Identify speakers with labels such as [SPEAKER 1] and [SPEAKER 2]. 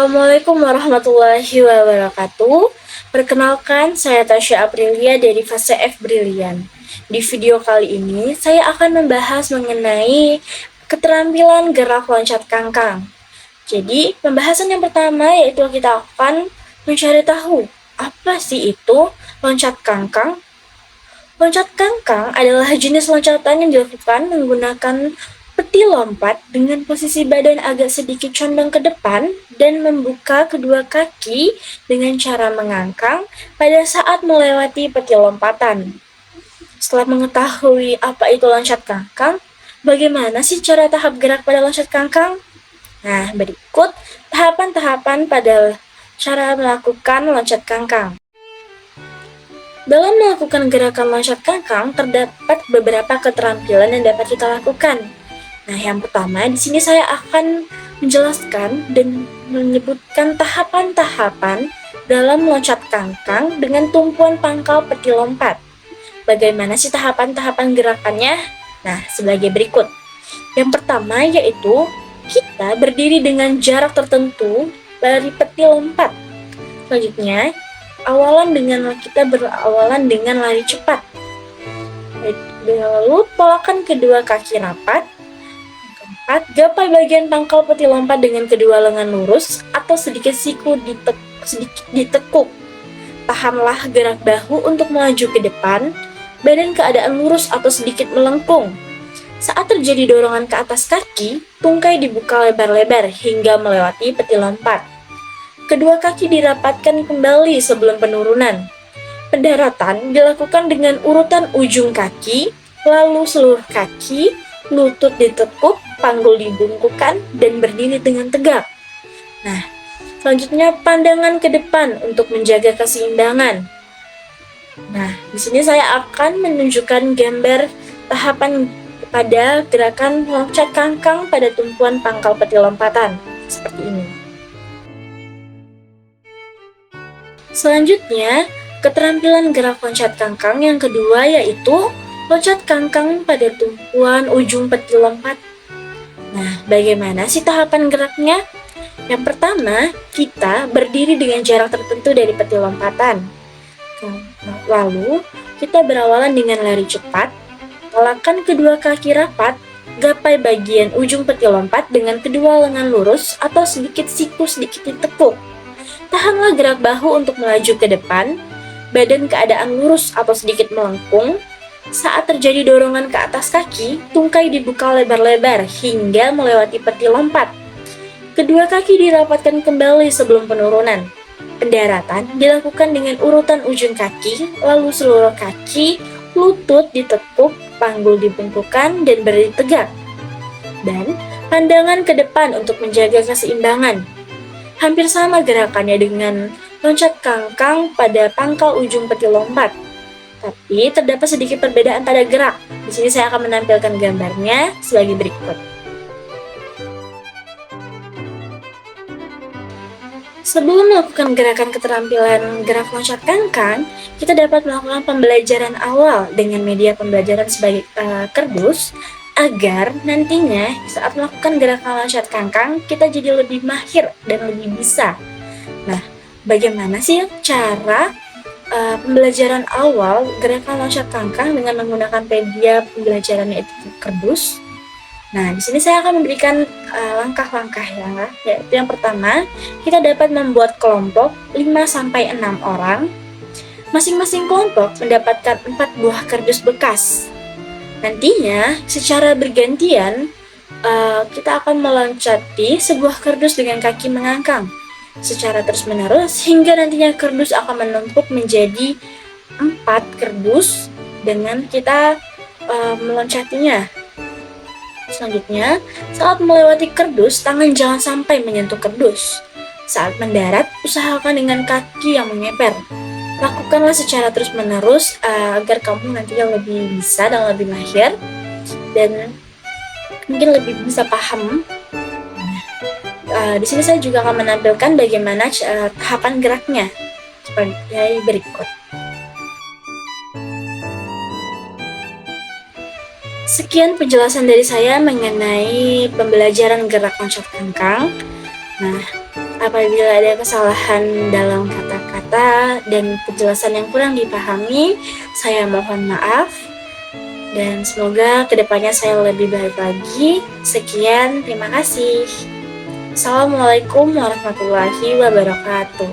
[SPEAKER 1] Assalamualaikum warahmatullahi wabarakatuh. Perkenalkan, saya Tasya Aprilia dari fase F Brilian. Di video kali ini, saya akan membahas mengenai keterampilan gerak loncat kangkang. Jadi, pembahasan yang pertama yaitu kita akan mencari tahu apa sih itu loncat kangkang. Loncat kangkang adalah jenis loncatan yang dilakukan menggunakan peti lompat dengan posisi badan agak sedikit condong ke depan dan membuka kedua kaki dengan cara mengangkang pada saat melewati peti lompatan. Setelah mengetahui apa itu loncat kangkang, bagaimana sih cara tahap gerak pada loncat kangkang? Nah, berikut tahapan-tahapan pada cara melakukan loncat kangkang. Dalam melakukan gerakan loncat kangkang, terdapat beberapa keterampilan yang dapat kita lakukan. Nah, yang pertama, di sini saya akan menjelaskan dan menyebutkan tahapan-tahapan dalam loncat kangkang dengan tumpuan pangkal peti lompat. Bagaimana sih tahapan-tahapan gerakannya? Nah, sebagai berikut. Yang pertama yaitu kita berdiri dengan jarak tertentu dari peti lompat. Selanjutnya, kita berawalan dengan lari cepat. Lalu, polakan kedua kaki rapat. Keempat, gapai bagian pangkal peti lompat dengan kedua lengan lurus atau sedikit siku ditekuk. Tahanlah gerak bahu untuk melaju ke depan, badan keadaan lurus atau sedikit melengkung. Saat terjadi dorongan ke atas kaki, tungkai dibuka lebar-lebar hingga melewati peti lompat. Kedua kaki dirapatkan kembali sebelum penurunan. Pendaratan dilakukan dengan urutan ujung kaki, lalu seluruh kaki, lutut ditekuk, panggul dibungkukkan, dan berdiri dengan tegak. Nah, selanjutnya pandangan ke depan untuk menjaga keseimbangan. Nah, di sini saya akan menunjukkan gambar tahapan pada gerakan loncat kangkang pada tumpuan pangkal peti lompatan. Seperti ini. Selanjutnya, keterampilan gerak loncat kangkang yang kedua yaitu loncat kangkang pada tumpuan ujung peti lompat. Nah, bagaimana sih tahapan geraknya? Yang pertama, kita berdiri dengan jarak tertentu dari peti lompatan. Lalu, kita berawalan dengan lari cepat, polakan kedua kaki rapat, gapai bagian ujung peti lompat dengan kedua lengan lurus atau sedikit siku sedikit ditekuk. Tahanlah gerak bahu untuk melaju ke depan, badan keadaan lurus atau sedikit melengkung. Saat terjadi dorongan ke atas kaki, tungkai dibuka lebar-lebar hingga melewati peti lompat. Kedua kaki dirapatkan kembali sebelum penurunan. Pendaratan dilakukan dengan urutan ujung kaki, lalu seluruh kaki, lutut ditekuk, panggul dibungkukkan, dan berdiri tegak. Dan pandangan ke depan untuk menjaga keseimbangan. Hampir sama gerakannya dengan loncat kangkang pada pangkal ujung peti lompat. Tapi terdapat sedikit perbedaan pada gerak. Di sini saya akan menampilkan gambarnya sebagai berikut. Sebelum melakukan gerakan keterampilan gerak loncat kangkang, kita dapat melakukan pembelajaran awal dengan media pembelajaran sebagai kardus, agar nantinya saat melakukan gerakan loncat kangkang, kita jadi lebih mahir dan lebih bisa. Nah, bagaimana sih cara pembelajaran awal gerakan loncat kangkang dengan menggunakan media pembelajaran yaitu kardus? Nah, di sini saya akan memberikan langkah-langkah yaitu yang pertama, kita dapat membuat kelompok 5-6 orang. Masing-masing kelompok mendapatkan 4 buah kardus bekas. Nantinya, secara bergantian, kita akan meloncati sebuah kardus dengan kaki mengangkang secara terus-menerus hingga nantinya kardus akan menumpuk menjadi 4 kardus dengan kita meloncatinya. Selanjutnya, saat melewati kardus, tangan jangan sampai menyentuh kardus. Saat mendarat, usahakan dengan kaki yang mengeper. Lakukanlah secara terus-menerus agar kamu nantinya lebih bisa dan lebih mahir dan mungkin lebih bisa paham. Di sini saya juga akan menampilkan bagaimana tahapan geraknya seperti berikut. Sekian penjelasan dari saya mengenai pembelajaran gerak loncat kangkang. Nah, Apabila ada kesalahan dalam kata-kata dan penjelasan yang kurang dipahami, saya mohon maaf. Dan semoga kedepannya saya lebih baik lagi. Sekian, terima kasih. Assalamualaikum warahmatullahi wabarakatuh.